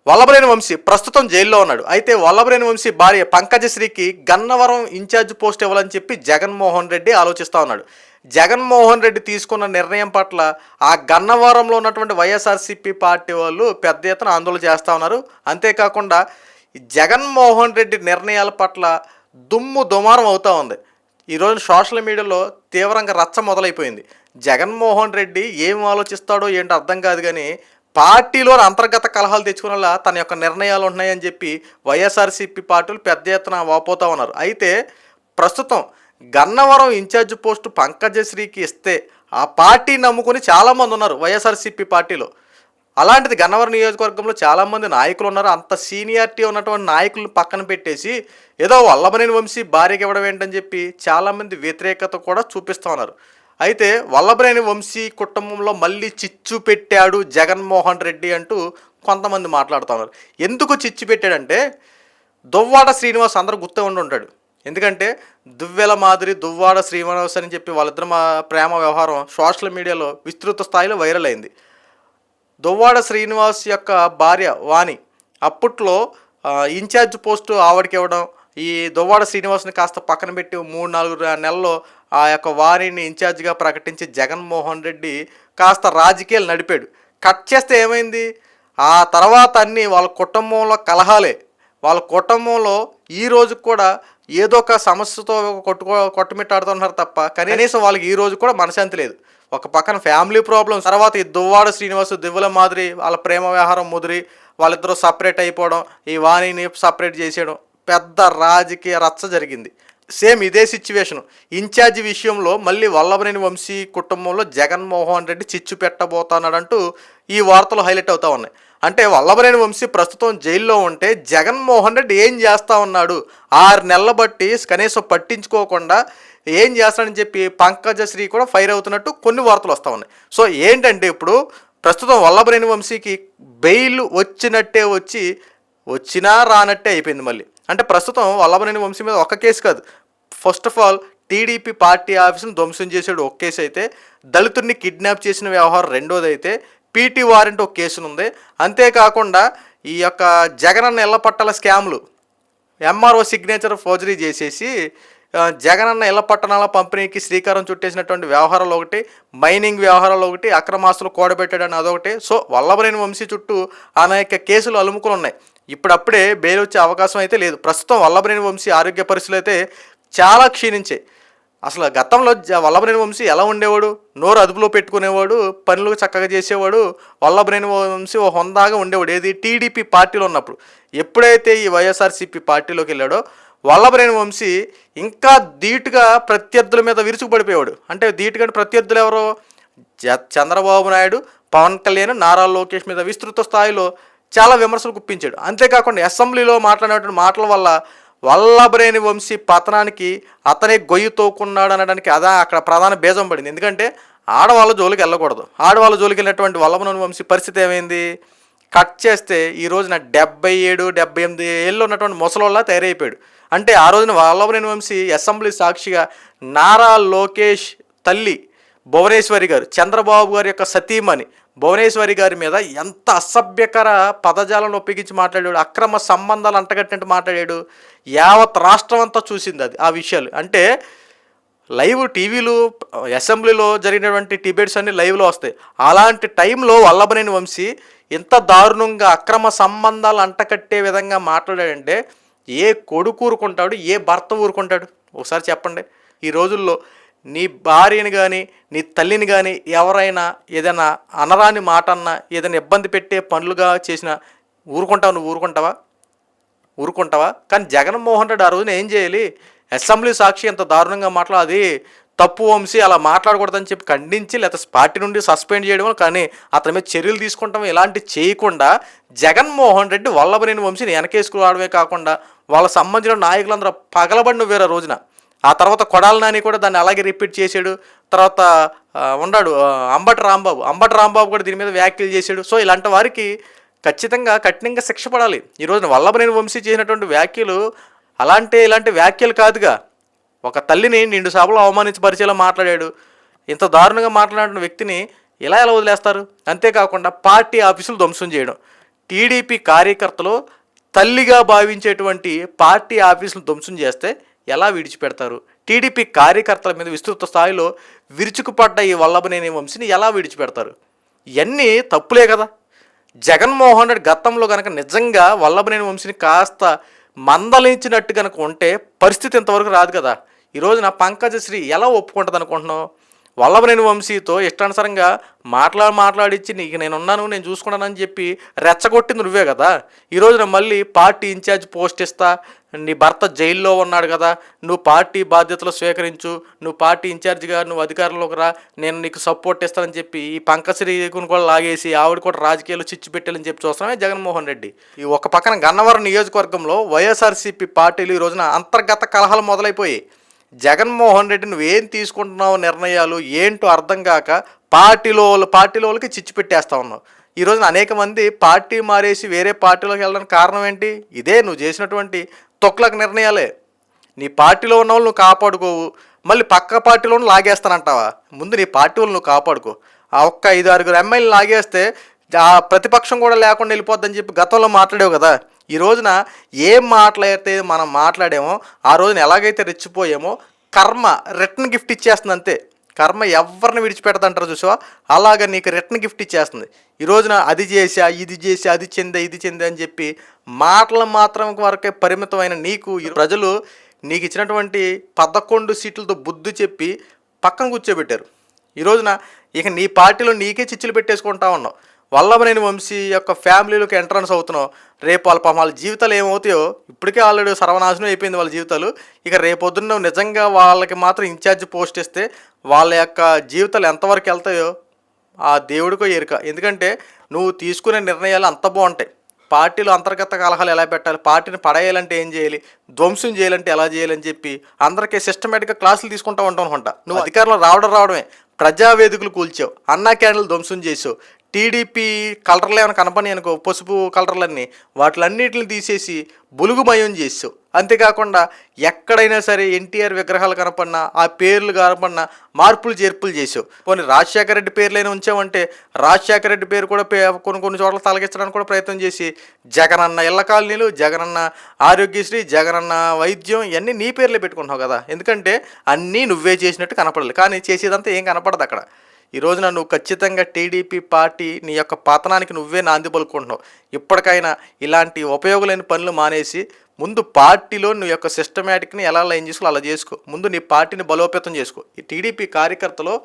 వల్లభనేని వంశీ ప్రస్తుతం జైల్లో ఉన్నాడు. అయితే వల్లభనేని వంశీ భార్య పంకజశ్రీకి గన్నవరం ఇన్ఛార్జ్ పోస్ట్ ఇవ్వాలని చెప్పి జగన్మోహన్ రెడ్డి ఆలోచిస్తూ ఉన్నాడు. జగన్మోహన్ రెడ్డి తీసుకున్న నిర్ణయం పట్ల ఆ గన్నవరంలో ఉన్నటువంటి వైఎస్ఆర్సీపీ పార్టీ వాళ్ళు పెద్ద ఎత్తున ఆందోళన చేస్తూ ఉన్నారు. అంతేకాకుండా జగన్మోహన్ రెడ్డి నిర్ణయాల పట్ల దుమ్ము దుమారం అవుతూ ఉంది. ఈరోజు సోషల్ మీడియాలో తీవ్రంగా రచ్చ మొదలైపోయింది. జగన్మోహన్ రెడ్డి ఏం ఆలోచిస్తాడో ఏంటో అర్థం కాదు, కానీ పార్టీలో అంతర్గత కలహాలు తెచ్చుకునేలా తన యొక్క నిర్ణయాలు ఉన్నాయని చెప్పి వైఎస్ఆర్సీపీ పార్టీలు పెద్ద ఎత్తున వాపోతూ ఉన్నారు. అయితే ప్రస్తుతం గన్నవరం ఇన్ఛార్జ్ పోస్టు పంకజశ్రీకి ఇస్తే ఆ పార్టీ నమ్ముకుని చాలామంది ఉన్నారు వైఎస్ఆర్సీపీ పార్టీలో. అలాంటిది గన్నవరం నియోజకవర్గంలో చాలామంది నాయకులు ఉన్నారు. అంత సీనియారిటీ ఉన్నటువంటి నాయకులను పక్కన పెట్టేసి ఏదో వల్లభనేని వంశీ భార్యకి ఇవ్వడం ఏంటని చెప్పి చాలామంది వ్యతిరేకత కూడా చూపిస్తూ ఉన్నారు. అయితే వల్లభనేని వంశీ కుటుంబంలో మళ్ళీ చిచ్చు పెట్టాడు జగన్మోహన్ రెడ్డి అంటూ కొంతమంది మాట్లాడుతున్నారు. ఎందుకు చిచ్చు పెట్టాడంటే దువ్వాడ శ్రీనివాస్ అందరూ గుర్తు ఉండి ఉంటాడు. ఎందుకంటే దువ్వెల మాదిరి దువ్వాడ శ్రీనివాస్ అని చెప్పి వాళ్ళిద్దరు ప్రేమ వ్యవహారం సోషల్ మీడియాలో విస్తృత స్థాయిలో వైరల్ అయింది. దువ్వాడ శ్రీనివాస్ యొక్క భార్య వాణి అప్పట్లో ఇన్ఛార్జ్ పోస్టు ఆవిడకి ఇవ్వడం, ఈ దువ్వాడ శ్రీనివాస్ని కాస్త పక్కన పెట్టి 3-4 నెలల్లో ఆ యొక్క వారిని ఇన్ఛార్జిగా ప్రకటించి జగన్మోహన్ రెడ్డి కాస్త రాజకీయాలు నడిపాడు. కట్ చేస్తే ఏమైంది, ఆ తర్వాత అన్నీ వాళ్ళ కుటుంబంలో కలహాలే. వాళ్ళ కుటుంబంలో ఈ రోజు కూడా ఏదో ఒక సమస్యతో కొట్టుమిట్టాడుతున్నారు తప్ప కనీసం వాళ్ళకి ఈ రోజు కూడా మనశాంతి లేదు. ఒక పక్కన ఫ్యామిలీ ప్రాబ్లమ్స్, తర్వాత ఈ దువ్వాడ శ్రీనివాస్ దివ్వెల మాదిరి వాళ్ళ ప్రేమ వ్యవహారం ముదిరి వాళ్ళిద్దరూ సపరేట్ అయిపోవడం, ఈ వాణిని సపరేట్ చేసేయడం, పెద్ద రాజకీయ రచ్చ జరిగింది. సేమ్ ఇదే సిచ్యువేషన్ ఇన్ఛార్జి విషయంలో మళ్ళీ వల్లభనేని వంశీ కుటుంబంలో జగన్మోహన్ రెడ్డి చిచ్చు పెట్టబోతున్నాడంటూ ఈ వార్తలు హైలైట్ అవుతూ ఉన్నాయి. అంటే వల్లభనేని వంశీ ప్రస్తుతం జైల్లో ఉంటే జగన్మోహన్ రెడ్డి ఏం చేస్తూ ఉన్నాడు, 6 నెలల బట్టి కనీసం పట్టించుకోకుండా ఏం చేస్తాడని చెప్పి పంకజశ్రీ కూడా ఫైర్ అవుతున్నట్టు కొన్ని వార్తలు వస్తూ ఉన్నాయి. సో ఏంటంటే ఇప్పుడు ప్రస్తుతం వల్లభనేని వంశీకి బెయిల్ వచ్చినట్టే వచ్చినా రానట్టే అయిపోయింది మళ్ళీ. అంటే ప్రస్తుతం వల్లభనేని వంశీ మీద ఒక కేసు కాదు, first of all TDP party ఆఫీసును ధ్వంసం చేసాడు ఒక కేసు అయితే, దళితుడిని కిడ్నాప్ చేసిన వ్యవహారం రెండోది అయితే, పీటీ వారెంట్ ఒక కేసునుంది. అంతేకాకుండా ఈ యొక్క జగనన్న ఇళ్ల పట్టాల స్కామ్లు ఎంఆర్ఓ సిగ్నేచర్ ఫోర్జరీ చేసేసి జగనన్న ఇళ్ల పట్టణాల పంపిణీకి శ్రీకారం చుట్టేసినటువంటి వ్యవహారాలు ఒకటి, మైనింగ్ వ్యవహారాలు ఒకటి, అక్రమాస్తులు కూడబెట్టాడని అదొకటి. సో వల్లభనేని వంశీ చుట్టూ అనేక కేసులు అలుముకుని ఉన్నాయి. ఇప్పుడప్పుడే బెయిల్ వచ్చే అవకాశం అయితే లేదు. ప్రస్తుతం వల్లభనేని వంశీ ఆరోగ్య పరిస్థితులు అయితే చాలా క్షీణించాయి. అసలు గతంలో వల్లభనేని వంశీ ఎలా ఉండేవాడు, నోరు అదుపులో పెట్టుకునేవాడు, పనులు చక్కగా చేసేవాడు. వల్లభనేని వంశీ ఓ హొందాగా ఉండేవాడు ఏది టీడీపీ పార్టీలో ఉన్నప్పుడు. ఎప్పుడైతే ఈ వైఎస్ఆర్సీపీ పార్టీలోకి వెళ్ళాడో వల్లభనేని వంశీ ఇంకా ధీటుగా ప్రత్యర్థుల మీద విరుచుకుపడిపోయాడు. అంటే ధీటుగా ప్రత్యర్థులు ఎవరో చంద్రబాబు నాయుడు, పవన్ కళ్యాణ్, నారా లోకేష్ మీద విస్తృత స్థాయిలో చాలా విమర్శలు గుప్పించాడు. అంతేకాకుండా అసెంబ్లీలో మాట్లాడినటువంటి మాటల వల్ల వల్లభనేని వంశీ పతనానికి అతనే గొయ్యి తోకున్నాడు అనడానికి అక్కడ ప్రధాన బీజం పడింది. ఎందుకంటే ఆడవాళ్ళ జోలికి వెళ్ళకూడదు. ఆడవాళ్ళ జోలికి వెళ్ళినటువంటి వల్లభనేని వంశీ పరిస్థితి ఏమైంది, కట్ చేస్తే ఈ రోజున 77-78 ఏళ్ళు ఉన్నటువంటి ముసలోళ్ళ తయారైపోయాడు. అంటే ఆ రోజున వల్లభనేని వంశీ అసెంబ్లీ సాక్షిగా నారా లోకేష్ తల్లి భువనేశ్వరి గారు, చంద్రబాబు గారి యొక్క సతీమణి భువనేశ్వరి గారి మీద ఎంత అసభ్యకర పదజాలను ఉపయోగించి మాట్లాడాడు, అక్రమ సంబంధాలు అంటగట్టినట్టు మాట్లాడాడు. యావత్ రాష్ట్రం అంతా చూసింది ఆ విషయాలు. అంటే లైవ్ టీవీలు అసెంబ్లీలో జరిగినటువంటి డిబేట్స్ అన్నీ లైవ్లో వస్తాయి. అలాంటి టైంలో వల్లభనేని వంశీ ఇంత దారుణంగా అక్రమ సంబంధాలు అంటకట్టే విధంగా మాట్లాడాడంటే ఏ కొడుకు ఊరుకుంటాడు, ఏ భర్త ఊరుకుంటాడు? ఒకసారి చెప్పండి. ఈ రోజుల్లో నీ భార్యని కానీ నీ తల్లిని కానీ ఎవరైనా ఏదైనా అనరాని మాట అన్నా, ఏదైనా ఇబ్బంది పెట్టే పనులుగా చేసినా ఊరుకుంటావు? నువ్వు ఊరుకుంటావా? కానీ జగన్మోహన్ రెడ్డి ఆ రోజున ఏం చేయాలి, అసెంబ్లీ సాక్షి ఎంత దారుణంగా మాట్లాడి తప్పు వంశీ అలా మాట్లాడకూడదని చెప్పి ఖండించి లేకపోతే పార్టీ నుండి సస్పెండ్ చేయడం, కానీ అతని మీద చర్యలు తీసుకుంటాం ఇలాంటి చేయకుండా జగన్మోహన్ రెడ్డి వల్లభనేని వంశీని వెనకేసుకురావడమే కాకుండా వాళ్ళ సంబంధించిన నాయకులందరూ పగలబడిన వేరే రోజున. ఆ తర్వాత కొడాలి నాని కూడా దాన్ని అలాగే రిపీట్ చేశాడు. తర్వాత ఉన్నాడు అంబటి రాంబాబు కూడా దీని మీద వ్యాఖ్యలు చేశాడు. సో ఇలాంటి వారికి ఖచ్చితంగా కఠినంగా శిక్ష పడాలి. ఈ రోజున వల్లభనేని వంశీ చేసినటువంటి వ్యాఖ్యలు ఇలాంటి వ్యాఖ్యలు కాదుగా. ఒక తల్లిని నిండు సభలో అవమానించపరిచేలా మాట్లాడాడు. ఇంత దారుణంగా మాట్లాడిన వ్యక్తిని ఎలా వదిలేస్తారు? అంతేకాకుండా పార్టీ ఆఫీసులు ధ్వంసం చేయడం, టీడీపీ కార్యకర్తలు తల్లిగా భావించేటువంటి పార్టీ ఆఫీసులు ధ్వంసం చేస్తే ఎలా విడిచిపెడతారు? టీడీపీ కార్యకర్తల మీద విస్తృత స్థాయిలో విరుచుకుపడ్డ ఈ వల్లభనేని వంశీని ఎలా విడిచిపెడతారు? ఇవన్నీ తప్పులే కదా. జగన్మోహన్ రెడ్డి గతంలో కనుక నిజంగా వల్లభనేని వంశీని కాస్త మందలించినట్టు కనుక ఉంటే పరిస్థితి ఇంతవరకు రాదు కదా. ఈ రోజున పంకజశ్రీ ఎలా ఒప్పుకుంటుంది అనుకుంటున్నావు? వల్లభనేని వంశీతో ఇష్టానుసారంగా మాట్లాడిచ్చి నీకు నేనున్నాను, నేను చూసుకున్నానని చెప్పి రెచ్చగొట్టింది నువ్వే కదా. ఈ రోజున మళ్ళీ పార్టీ ఇన్ఛార్జ్ పోస్ట్ ఇస్తా, నీ భర్త జైల్లో ఉన్నాడు కదా, నువ్వు పార్టీ బాధ్యతలు స్వీకరించు, నువ్వు పార్టీ ఇన్ఛార్జిగా నువ్వు అధికారంలోకి రా, నేను నీకు సపోర్ట్ ఇస్తానని చెప్పి ఈ పంకశ్రీని కూడా లాగేసి ఆవిడ కూడా రాజకీయాలు చిచ్చు పెట్టాలని చెప్పి చూస్తున్నామే జగన్మోహన్ రెడ్డి. ఈ ఒక పక్కన గన్నవరం నియోజకవర్గంలో వైఎస్ఆర్సీపీ పార్టీలు ఈ రోజున అంతర్గత కలహాలు మొదలైపోయి జగన్మోహన్ రెడ్డి నువ్వేం తీసుకుంటున్నావు నిర్ణయాలు ఏంటో అర్థం కాక పార్టీలోకి చిచ్చు పెట్టేస్తా ఉన్నావు. ఈ రోజున అనేక మంది పార్టీ మారేసి వేరే పార్టీలోకి వెళ్ళడానికి కారణం ఏంటి? ఇదే నువ్వు చేసినటువంటి తొక్లక నిర్ణయాలే. నీ పార్టీలో ఉన్న వాళ్ళు నువ్వు కాపాడుకోవు, మళ్ళీ పక్క పార్టీలో లాగేస్తానంటావా? ముందు నీ పార్టీ వాళ్ళు నువ్వు కాపాడుకో. ఆ ఒక్క 5-6 ఎమ్మెల్యేలు లాగేస్తే ఆ ప్రతిపక్షం కూడా లేకుండా వెళ్ళిపోద్దని చెప్పి గతంలో మాట్లాడావు కదా. ఈ రోజున ఏం మాట్లాడితే మనం మాట్లాడామో ఆ రోజున ఎలాగైతే రెచ్చిపోయామో కర్మ రిటర్న్ గిఫ్ట్ ఇచ్చేస్తుంది అంతే. కర్మ ఎవరిని విడిచిపెడతంటారో చూసావా, అలాగ నీకు రిటర్న్ గిఫ్ట్ ఇచ్చేస్తుంది. ఈ రోజున అది చేసా, ఇది చేసా, అది చెందే, ఇది చెందే అని చెప్పి మాటలు మాత్రం వరకే పరిమితమైన నీకు ప్రజలు నీకు ఇచ్చినటువంటి 11 సీట్లతో బుద్ధి చెప్పి పక్కన కూర్చోబెట్టారు. ఈ రోజున ఇక నీ పార్టీలో నీకే చిచ్చులు పెట్టేసుకుంటా ఉన్నావు. వల్లభనేని వంశీ యొక్క ఫ్యామిలీలోకి ఎంట్రన్స్ అవుతున్నావు. రేపు వాళ్ళ జీవితాలు ఏమవుతాయో ఇప్పటికే ఆల్రెడీ సర్వనాశనం అయిపోయింది వాళ్ళ జీవితాలు. ఇక రేపొద్దున్న నిజంగా వాళ్ళకి మాత్రం ఇన్ఛార్జ్ పోస్ట్ ఇస్తే వాళ్ళ యొక్క జీవితాలు ఎంతవరకు వెళ్తాయో ఆ దేవుడికో ఎరుక. ఎందుకంటే నువ్వు తీసుకునే నిర్ణయాలు అంత బాగుంటాయి. పార్టీలో అంతర్గత కలహాలు ఎలా పెట్టాలి, పార్టీని పడేయాలంటే ఏం చేయాలి, ధ్వంసం చేయాలంటే ఎలా చేయాలని చెప్పి అందరికీ సిస్టమేటిక్గా క్లాసులు తీసుకుంటూ ఉంటావు అనుకుంటా. నువ్వు అధికారంలో రావడమే ప్రజావేదికలు కూల్చావు, అన్నా క్యాండిల్ ధ్వంసం చేసావు, టీడీపీ కలర్లు ఏమైనా కనపడి అనుకో పసుపు కలర్లన్నీ వాటిలన్నిటిని తీసేసి బులుగుమయం చేసావు. అంతేకాకుండా ఎక్కడైనా సరే ఎన్టీఆర్ విగ్రహాలు కనపడినా ఆ పేర్లు కనపడినా మార్పులు చేర్పులు చేసావు. కొన్ని రాజశేఖర రెడ్డి పేర్లైనా ఉంచావంటే రాజశేఖర రెడ్డి పేరు కూడా కొన్ని చోట్ల తలగించడానికి కూడా ప్రయత్నం చేసి జగనన్న ఇళ్ల కాలనీలు, జగనన్న ఆరోగ్యశ్రీ, జగనన్న వైద్యం ఇవన్నీ నీ పేర్లే పెట్టుకుంటున్నావు కదా. ఎందుకంటే అన్నీ నువ్వే చేసినట్టు కనపడాలి, కానీ చేసేదంతా ఏం కనపడదు అక్కడ. ఈ రోజున నువ్వు ఖచ్చితంగా టీడీపీ పార్టీ నీ యొక్క పతనానికి నువ్వే నాంది పలుకుంటున్నావు. ఇప్పటికైనా ఇలాంటి ఉపయోగలేని పనులు మానేసి ముందు పార్టీలో నువ్వు యొక్క సిస్టమేటిక్ని ఎలా లైన్ చేసుకో అలా చేసుకో. ముందు నీ పార్టీని బలోపేతం చేసుకో. ఈ టీడీపీ కార్యకర్తలు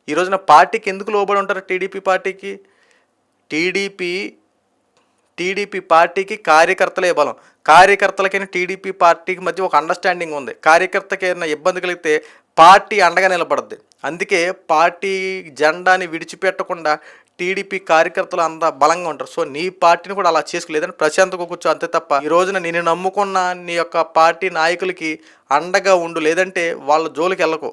ఈ రోజున పార్టీకి ఎందుకు లోబడి ఉంటారు? టీడీపీ పార్టీకి కార్యకర్తలే బలం. కార్యకర్తలకైనా టీడీపీ పార్టీకి మధ్య ఒక అండర్స్టాండింగ్ ఉంది. కార్యకర్తకి ఏదైనా ఇబ్బంది కలిగితే పార్టీ అండగా నిలబడద్ది. అందుకే పార్టీ జెండాని విడిచిపెట్టకుండా టీడీపీ కార్యకర్తలు అంత బలంగా ఉంటారు. సో నీ పార్టీని కూడా అలా చేసుకోలేదని ప్రశాంతంగా కూర్చో అంతే తప్ప ఈ రోజున నేను నమ్ముకున్న నీ యొక్క పార్టీ నాయకులకి అండగా ఉండు, లేదంటే వాళ్ళ జోలికి వెళ్ళకు.